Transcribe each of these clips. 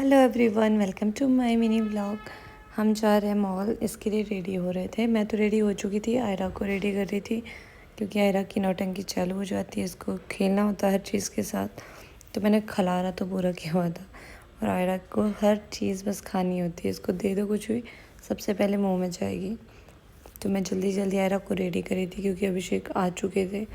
Hello everyone, welcome to my mini vlog. हम जा रहे हैं मॉल, इसके लिए रेडी हो रहे थे। मैं तो रेडी हो चुकी थी, आयरा को रेडी कर रही थी क्योंकि आयरा की नौटंकी चालू हो जाती है। इसको खेलना होता है हर चीज़ के साथ, तो मैंने खलारा तो पूरा किया हुआ था। और आयरा को हर चीज़ बस खानी होती है, इसको दे दो कुछ भी सबसे पहले मुँह में जाएगी। तो मैं जल्दी जल्दी आयरा को रेडी करी थी क्योंकि अभिषेक आ चुके थे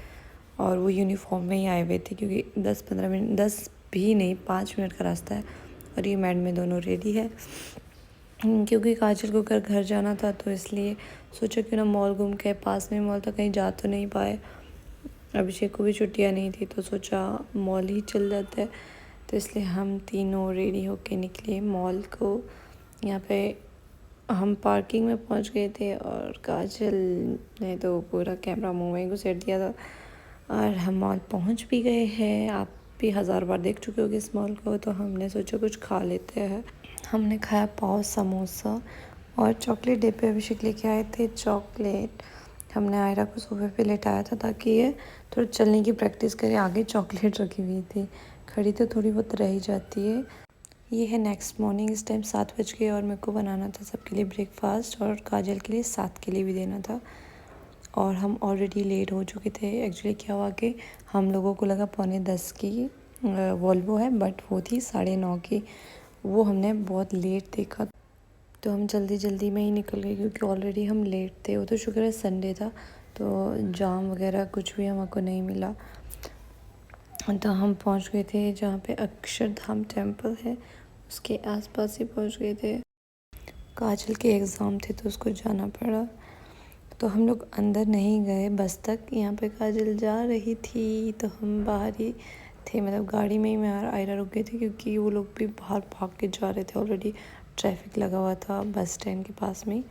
और वो यूनिफॉर्म में ही आए हुए थे क्योंकि 10-15 मिनट, 10 भी नहीं 5 मिनट का रास्ता है। और ये मैड में दोनों रेडी है क्योंकि काजल को घर जाना था, तो इसलिए सोचा क्यों ना मॉल घूम के, पास में मॉल था, कहीं जा तो नहीं पाए। अभिषेक को भी छुट्टियाँ नहीं थी तो सोचा मॉल ही चल जाते हैं। तो इसलिए हम तीनों रेडी होके निकले मॉल को। यहाँ पे हम पार्किंग में पहुँच गए थे और काजल ने तो पूरा कैमरा मुँह में घुसेड़ दिया था। और हम मॉल पहुँच भी गए हैं। आप भी 1000 बार देख चुके होगे इस मॉल को, तो हमने सोचा कुछ खा लेते हैं। हमने खाया पाव, समोसा और चॉकलेट। डे पे अभिषेक लेके आए थे चॉकलेट। हमने आयरा को सोफे पे लेटाया था ताकि ये थोड़ा चलने की प्रैक्टिस करे। आगे चॉकलेट रखी हुई थी, खड़ी तो थोड़ी बहुत रह ही जाती है। ये है नेक्स्ट मॉर्निंग, इस टाइम 7 बज गए और मेरे को बनाना था सबके लिए ब्रेकफास्ट और काजल के लिए 7 के लिए भी देना था। और हम ऑलरेडी लेट हो चुके थे। एक्चुअली क्या हुआ कि हम लोगों को लगा 9:45 की वॉल्वो है, बट वो थी 9:30 की। वो हमने बहुत लेट देखा तो हम जल्दी जल्दी में ही निकल गए क्योंकि ऑलरेडी हम लेट थे। वो तो शुक्र है संडे था, तो जाम वगैरह कुछ भी हमको नहीं मिला। तो हम पहुंच गए थे जहाँ पे अक्षरधाम टेम्पल है, उसके आसपास ही पहुंच गए थे। काजल के एग्ज़ाम थे तो उसको जाना पड़ा, तो हम लोग अंदर नहीं गए बस तक। यहाँ पे काजल जा रही थी तो हम बाहर ही थे, मतलब गाड़ी में ही मैं और आयरा रुक गए थे क्योंकि वो लोग भी बाहर भाग के जा रहे थे। ऑलरेडी ट्रैफिक लगा हुआ था बस स्टैंड के पास में।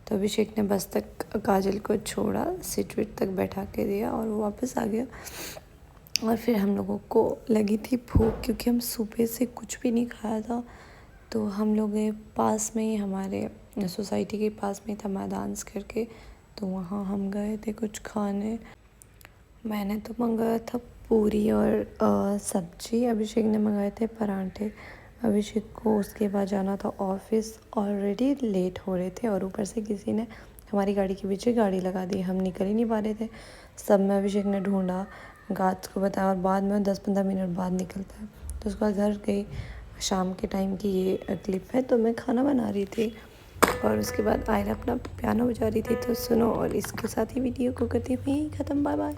तो अभिषेक ने बस तक काजल को छोड़ा, सीट वीट तक बैठा के दिया और वो वापस आ गया। और फिर हम लोगों को लगी थी भूख क्योंकि हम सुबह से कुछ भी नहीं खाया था। तो हम लोग पास में ही, हमारे सोसाइटी के पास में था मैदान करके, तो वहाँ हम गए थे कुछ खाने। मैंने तो मंगाया था पूरी और सब्जी। अभिषेक ने मंगाए थे पराठे। अभिषेक को उसके बाद जाना था ऑफिस, ऑलरेडी लेट हो रहे थे और ऊपर से किसी ने हमारी गाड़ी के पीछे गाड़ी लगा दी, हम निकल ही नहीं पा रहे थे। सब में अभिषेक ने ढूंढा, गार्ड्स को बताया और बाद में 10-15 मिनट बाद निकलता है। तो उसके बाद घर गई। शाम के टाइम की ये क्लिप है। तो मैं खाना बना रही थी और उसके बाद आयरा अपना पियानो बजा रही थी, तो सुनो। और इसके साथ ही वीडियो को करती हूँ यहीं ख़त्म। Bye bye.